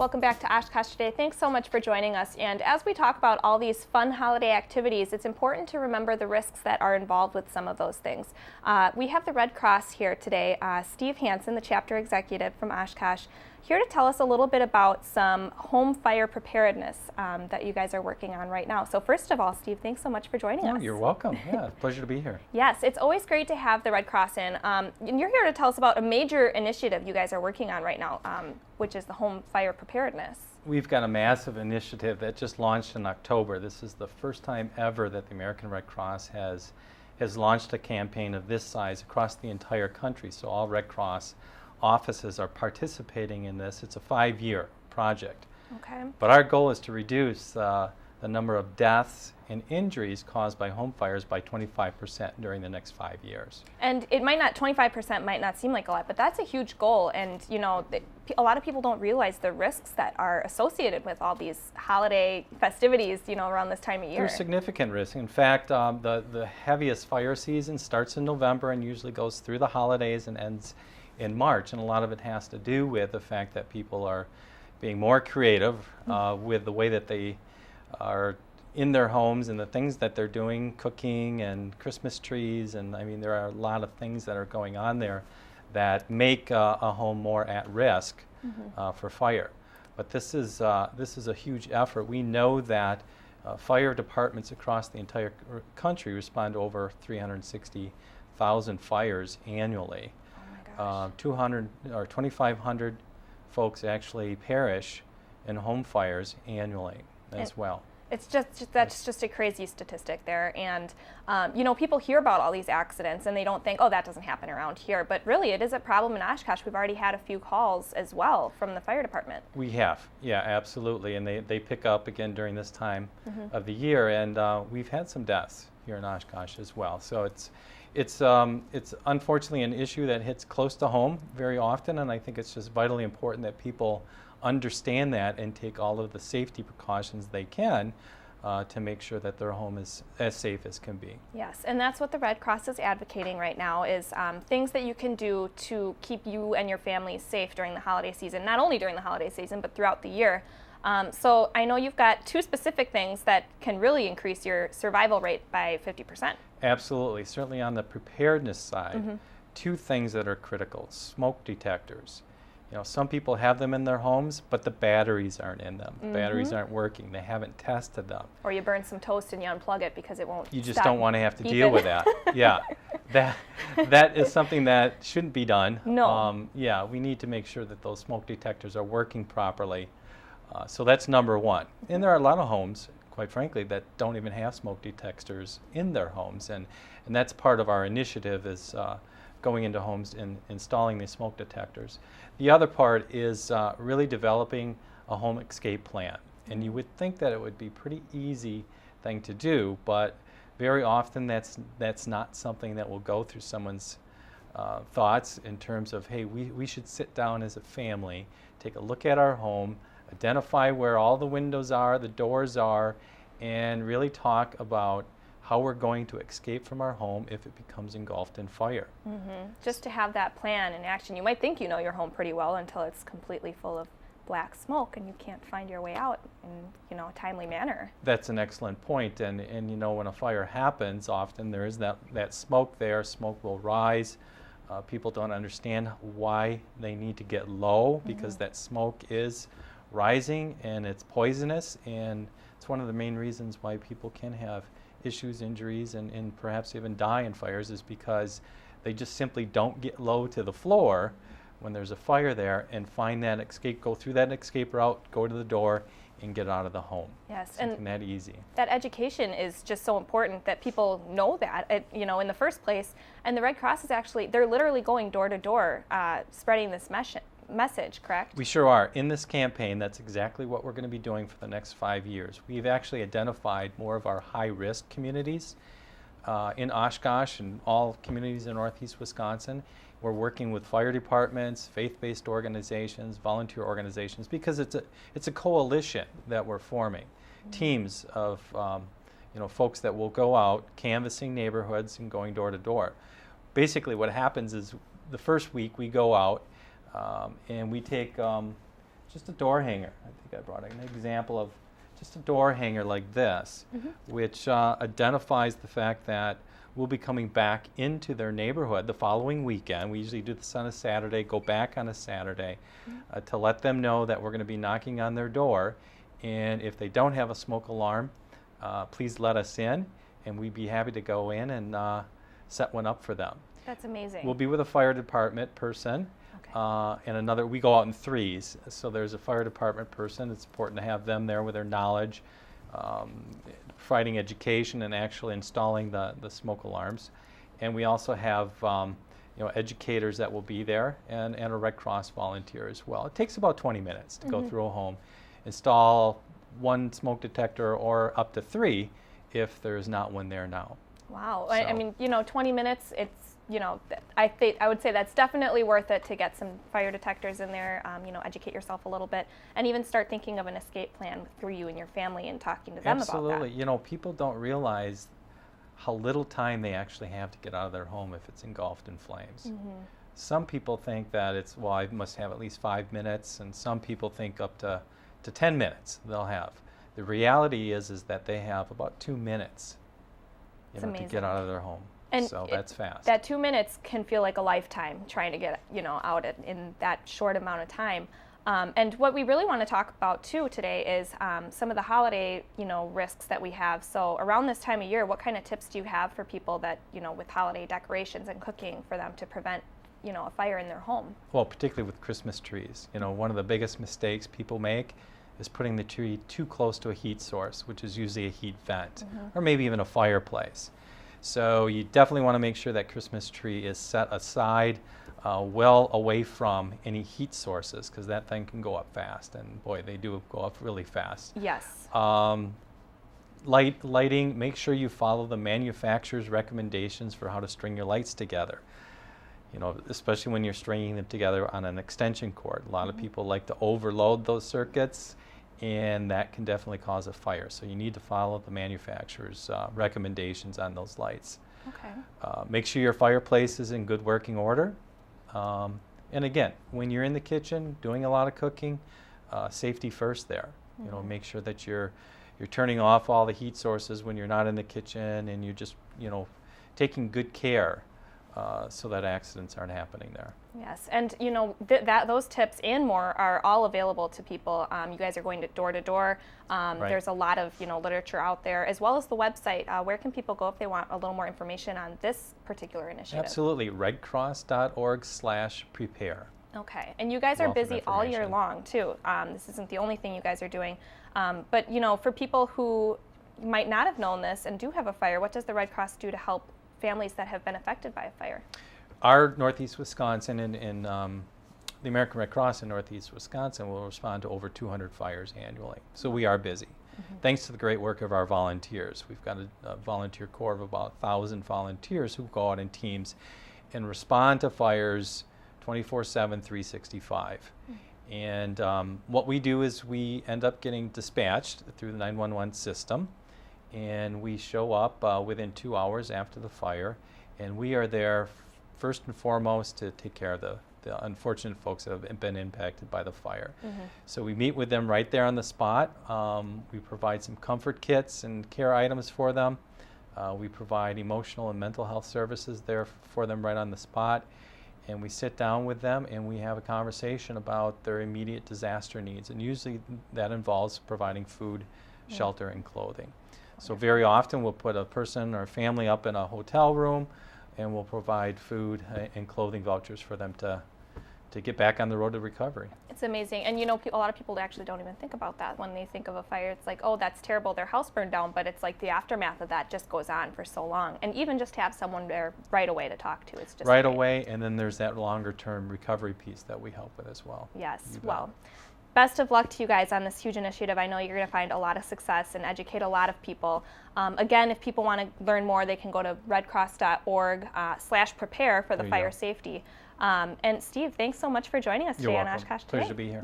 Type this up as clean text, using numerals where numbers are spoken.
Welcome back to Oshkosh Today. Thanks so much for joining us. And as we talk about all these fun holiday activities, it's important to remember the risks that are involved with some of those things. We have the Red Cross here today, Steve Hansen, the chapter executive from Oshkosh, here to tell us a little bit about some home fire preparedness that you guys are working on right now. So first of all, Steve, thanks so much for joining us. You're welcome. Yeah, pleasure to be here. Yes, it's always great to have the Red Cross in. And you're here to tell us about a major initiative you guys are working on right now, which is the home fire preparedness. We've got a massive initiative that just launched in October. This is the first time ever that the American Red Cross has launched a campaign of this size across the entire country. So all Red Cross offices are participating in this. It's a 5-year project. Okay. But our goal is to reduce the number of deaths and injuries caused by home fires by 25% during the next 5 years. And it might not, 25% might not seem like a lot, but that's a huge goal. And you know, a lot of people don't realize the risks that are associated with all these holiday festivities, you know, around this time of year. There's significant risk. In fact, the heaviest fire season starts in November and usually goes through the holidays and ends in March, and a lot of it has to do with the fact that people are being more creative with the way that they are in their homes and the things that they're doing, cooking and Christmas trees, and I mean there are a lot of things that are going on there that make a home more at risk for fire. But this is a huge effort. We know that fire departments across the entire country respond to over 360,000 fires annually. 200 or 2,500 folks actually perish in home fires annually as well. It's that's just a crazy statistic there, and you know, people hear about all these accidents and they don't think, oh, that doesn't happen around here, but really it is a problem in Oshkosh. We've already had a few calls as well from the fire department. We have, yeah, absolutely, and they pick up again during this time of the year, and we've had some deaths here in Oshkosh as well. So it's unfortunately an issue that hits close to home very often, and I think it's just vitally important that people understand that and take all of the safety precautions they can to make sure that their home is as safe as can be. Yes, and that's what the Red Cross is advocating right now, is things that you can do to keep you and your family safe during the holiday season, not only during the holiday season, but throughout the year. So I know you've got 2 specific things that can really increase your survival rate by 50%. Absolutely. Certainly on the preparedness side, 2 things that are critical. Smoke detectors. You know, some people have them in their homes, but the batteries aren't in them. The batteries aren't working. They haven't tested them. Or you burn some toast and you unplug it because it won't. You just don't want to have to deal with that. Yeah, that is something that shouldn't be done. No. Yeah, we need to make sure that those smoke detectors are working properly. So that's number 1. And there are a lot of homes, quite frankly, that don't even have smoke detectors in their homes, and that's part of our initiative, is going into homes and installing these smoke detectors. The other part is really developing a home escape plan. And you would think that it would be a pretty easy thing to do, but very often that's not something that will go through someone's thoughts in terms of, hey, we should sit down as a family, take a look at our home, identify where all the windows are, the doors are, and really talk about how we're going to escape from our home if it becomes engulfed in fire. Just to have that plan in action. You might think you know your home pretty well until it's completely full of black smoke and you can't find your way out in, you know, a timely manner. That's an excellent point, and you know, when a fire happens, often there is that smoke there. Smoke will rise. People don't understand why they need to get low, because that smoke is rising and it's poisonous, and it's one of the main reasons why people can have issues, injuries, and perhaps even die in fires, is because they just simply don't get low to the floor when there's a fire there and find that escape, go through that escape route, go to the door, and get out of the home. Yes, and that easy. That education is just so important that people know that, you know, in the first place. And the Red Cross is actually, they're literally going door to door, spreading this message, correct? We sure are. In this campaign, that's exactly what we're going to be doing for the next 5 years. We've actually identified more of our high-risk communities in Oshkosh and all communities in Northeast Wisconsin. We're working with fire departments, faith-based organizations, volunteer organizations, because it's a coalition that we're forming. Teams of you know, folks that will go out canvassing neighborhoods and going door to door. Basically what happens is the first week we go out and we take just a door hanger. I think I brought an example of just a door hanger like this, which identifies the fact that we'll be coming back into their neighborhood the following weekend. We usually do this on a Saturday, go back on a Saturday to let them know that we're going to be knocking on their door. And if they don't have a smoke alarm, please let us in, and we'd be happy to go in and set one up for them. That's amazing. We'll be with a fire department person. And another, we go out in threes, so there's a fire department person. It's important to have them there with their knowledge, providing education and actually installing the smoke alarms. And we also have educators that will be there, and a Red Cross volunteer as well. It takes about 20 minutes to go through a home, install one smoke detector or up to 3 if there's not one there now. Wow. So. I mean, 20 minutes, it's, I would say that's definitely worth it to get some fire detectors in there, educate yourself a little bit, and even start thinking of an escape plan through you and your family and talking to them about that. Absolutely. People don't realize how little time they actually have to get out of their home if it's engulfed in flames. Some people think that it's, well, I must have at least 5 minutes, and some people think up to 10 minutes they'll have. The reality is that they have about 2 minutes to get out of their home. And so that's fast. That 2 minutes can feel like a lifetime trying to get out in that short amount of time. And what we really want to talk about too today is some of the holiday risks that we have. So around this time of year, what kind of tips do you have for people that with holiday decorations and cooking for them to prevent a fire in their home? Well, particularly with Christmas trees, one of the biggest mistakes people make is putting the tree too close to a heat source, which is usually a heat vent or maybe even a fireplace. So you definitely want to make sure that Christmas tree is set aside well away from any heat sources, because that thing can go up fast, and boy, they do go up really fast. Yes. Lighting, make sure you follow the manufacturer's recommendations for how to string your lights together. Especially when you're stringing them together on an extension cord. A lot of people like to overload those circuits, and that can definitely cause a fire. So you need to follow the manufacturer's recommendations on those lights. Okay. Make sure your fireplace is in good working order. And again, when you're in the kitchen doing a lot of cooking, safety first there. Make sure that you're turning off all the heat sources when you're not in the kitchen, and you're just taking good care so that accidents aren't happening there. Yes, and those tips and more are all available to people. You guys are going door to door. Right. There's a lot of literature out there, as well as the website. Where can people go if they want a little more information on this particular initiative? Absolutely, redcross.org/prepare. Okay, and you guys are busy all year long too. This isn't the only thing you guys are doing, but for people who might not have known this and do have a fire, what does the Red Cross do to help families that have been affected by a fire? Our Northeast Wisconsin and the American Red Cross in Northeast Wisconsin will respond to over 200 fires annually. So we are busy. Thanks to the great work of our volunteers. We've got a volunteer corps of about 1,000 volunteers who go out in teams and respond to fires 24/7, 365. And what we do is we end up getting dispatched through the 911 system, and we show up within 2 hours after the fire, and we are there first and foremost to take care of the unfortunate folks that have been impacted by the fire. So we meet with them right there on the spot. We provide some comfort kits and care items for them. We provide emotional and mental health services there for them right on the spot. And we sit down with them and we have a conversation about their immediate disaster needs. And usually that involves providing food, shelter, and clothing. So very often we'll put a person or a family up in a hotel room, and we'll provide food and clothing vouchers for them to get back on the road to recovery. It's amazing. And a lot of people actually don't even think about that when they think of a fire. It's like, oh, that's terrible, their house burned down, but it's like the aftermath of that just goes on for so long. And even just to have someone there right away to talk to, it's just right great. away, and then there's that longer term recovery piece that we help with as well. Yes, well, best of luck to you guys on this huge initiative. I know you're going to find a lot of success and educate a lot of people. Again, if people want to learn more, they can go to redcross.org/prepare for the fire safety. And Steve, thanks so much for joining us today on Oshkosh Today. Pleasure to be here.